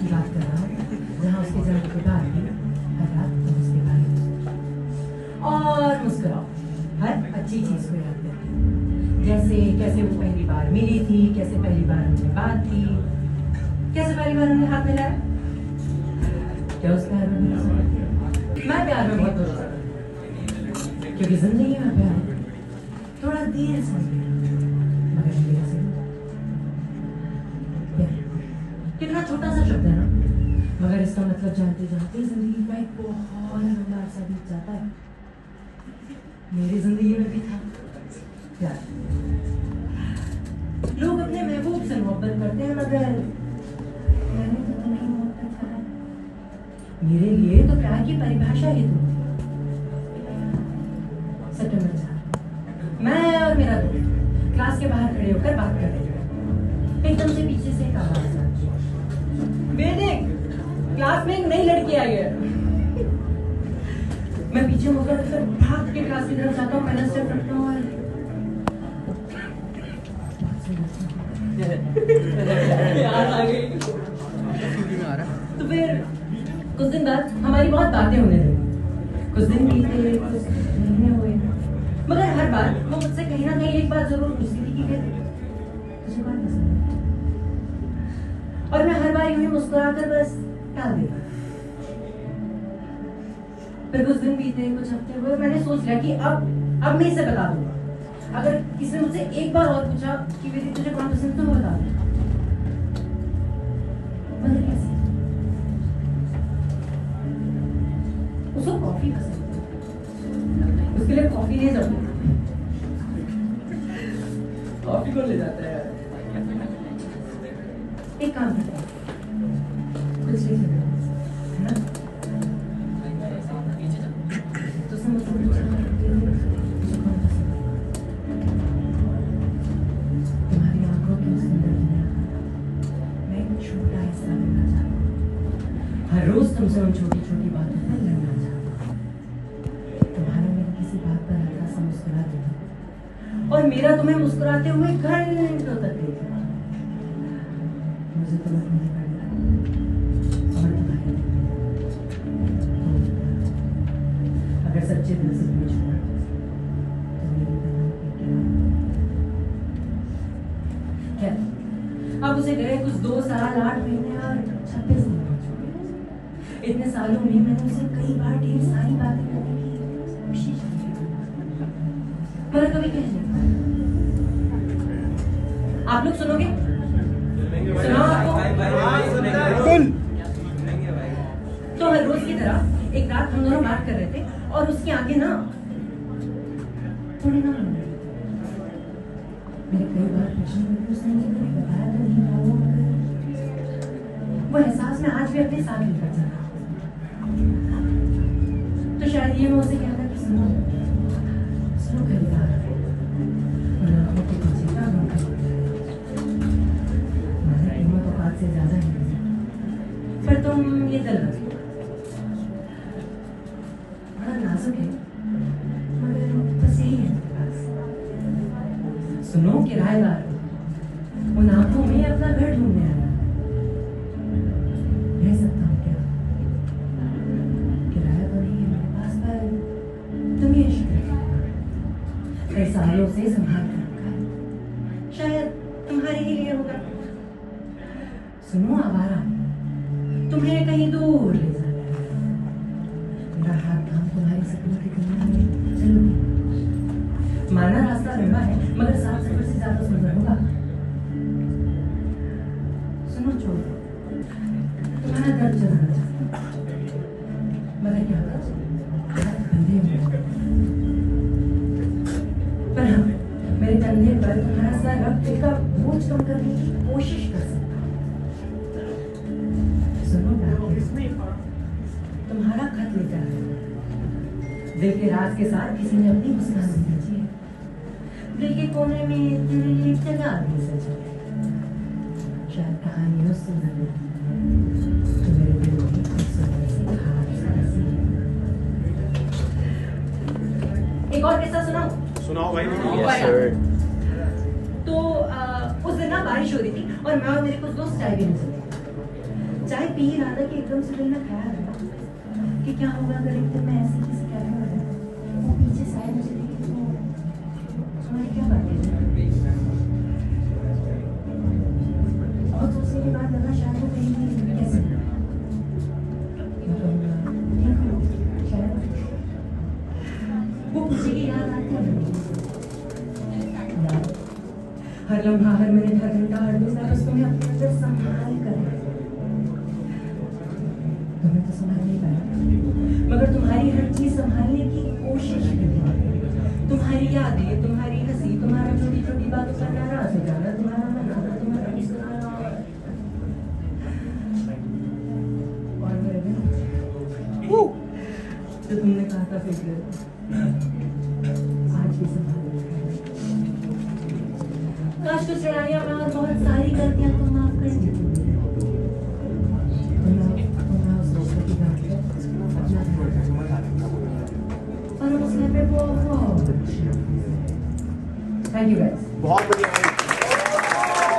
की बात कर रहा हूँ जहाँ उसके जन्म के बाद भी हर रात तुम उसके बारे में सोचो और मुस्कुराओ हर अच्छी चीज को याद करके, जैसे कैसे वो पहली बार मिली थी, कैसे पहली बार उनकी बात थी, कैसे पहली बार उन्हें हाथ मिलाया। क्या उस प्यार में मेरा समझ? मैं प्यार में बहुत भरोसा करती हूँ क्योंकि जिंदगी में प्यार थोड़ा देर से मगर देर से कितना छोटा सा शब्द है ना, मगर इसका मतलब जानते जानते जिंदगी का एक बहुत लंबा अरसा बीत जाता है। मेरी जिंदगी में भी था प्यार। लोग अपने महबूब से मोहब्बत करते हैं मगर मैंने तो तुम्हें मोहब्बत करा। मेरे लिए तो प्यार की परिभाषा ही तुम थी। सितंबर 4 मैं और मेरा दोस्त क्लास के बाहर खड़े होकर बात कर रहे थे। एकदम से पीछे से एक आवाज आई, देख क्लास में एक नई लड़की आई है। मैं पीछे मुड़कर फिर भाग के क्लास की तरफ जाता हूँ, पहला स्टेप रखता हूँ और याद आ गई। तो फिर कुछ दिन बाद हमारी बहुत बातें होने लगी। कुछ दिन बीते, कुछ महीने हुए, मगर हर बार वो मुझसे कहीं ना कहीं एक बात जरूर पूछती थी कि तुझे कौन पसंद है, और मैं हर बार यूं ही मुस्कुराकर बस टाल देता। फिर कुछ दिन बीते, कुछ हफ्ते हुए, मैंने सोच लिया कि अब मैं इसे बता दूंगा। अगर किसी ने मुझसे एक बार और पूछा कि वेदिक तुझे कौन पसंद है तो मैं बता दूंगा। मगर कैसे? उसको कॉफी पसंद है, उसके लिए कॉफी नहीं जाती। कॉफी को ले जाता है। एक काम करता है, कुछ नहीं है ना, तो समझ तुम्हारी आंखों की सुंदर दुनिया मैं एक छोटा हिस्सा लेना चाहता हूँ। हर रोज तुमसे उन छोटी छोटी बातों पर लड़ना चाहता हूँ। तुम्हारा मेरी किसी बात पर हल्का सा मुस्कुरा देना और मेरा तुम्हें मुस्कुराते हुए घंटों तक देखना। मुझे तुम्हें नहीं करना और तुम्हारे अगर सच्चे दिल से पूछो तो मेरी क्या अब उसे गए कुछ 2 साल 8 महीने और 26 दिन हो चुके। इतने सालों में मैंने उसे कई बार ढेर सारी बातें करने की कोशिश की, मगर कभी कह नहीं पाया। आप लोग सुनोगे? तो हर रोज की तरह एक रात हम दोनों बात कर रहे थे और उसकी आंखें ना थोड़ी ना मेरे कई बार प्रश्न में उसने मुझे कभी बताया तो नहीं था वो एहसास में आज भी अपने साथ लेकर चल रहा। तो शायद ये मैं उसे कहता कि सुनो खरीदार से ज्यादा है, पर तुम ये दिल रखो, बड़ा नाजुक है मगर बस यही है मेरे पास। सुनो किराएदार, उन आंखों में अपना घर ढूंढने आया, रह सकता हूँ क्या? किराया तो नहीं है मेरे पास, पर तुम ये कई सालों से संभाल कर रखा है, शायद तुम्हारे ही लिए होगा। सुनो आवारा, तुम्हें कहीं दूर ले जाना है। मेरा हाथ थाम तुम्हारे सपनों की दुनिया में चलो। माना रास्ता लंबा है मगर 7 सफर से ज्यादा सुंदर होगा। सुनो छोड़, तुम्हारा दर्द जलाना चाहता मगर क्या कंधे में, पर हाँ मेरे कंधे पर तुम्हारा सर रख दिल का बोझ कम करने की कोशिश कर सकता। तुम्हारा खत लेकर दिल के राज के साथ किसी ने अपनी मुस्कान भेजी है। दिल के कोने में तेरे लिए जगह भी सजी है। शायद कहानी उस सुंदर तो मेरे दिल की खूबसूरत सी खास एक और किस्सा सुनाओ भाई। तो उस दिन ना बारिश हो रही थी और मैं और मेरे कुछ दोस्त चाय पीने चले। चाय पी रहा था कि एकदम से कोई ना ख्याल आया कि क्या होगा अगर एक दिन मैं ऐसे किसी कैफे में रहूं, वो पीछे से आए मुझे देखे तो तुम्हारी क्या बात है और दूसरी की बात लगा शायद वो कहीं नहीं कैसे शायद वो मुझे की याद आती है हर लम्हा हर मिनट हर घंटा हर दूसरा बस तुम्हें अपने अंदर संभाल कर तुम्हें तो संभाल नहीं पाया मगर तुम्हारी हर चीज संभालने की कोशिश की तुम्हारी यादें तुम्हारी हंसी तुम्हारा छोटी छोटी बातों का नाराज हो जाना तुम्हारा मनाना तुम्हारा मुस्कुराना और जो तुमने कहा था फिक्र आज भी संभाल काश कुछ लड़ाइयाँ मैं और बहुत सारी गलतियां तुम माफ कर दी और उस घर पे बहुत थैंक यू गाइस बहुत बढ़िया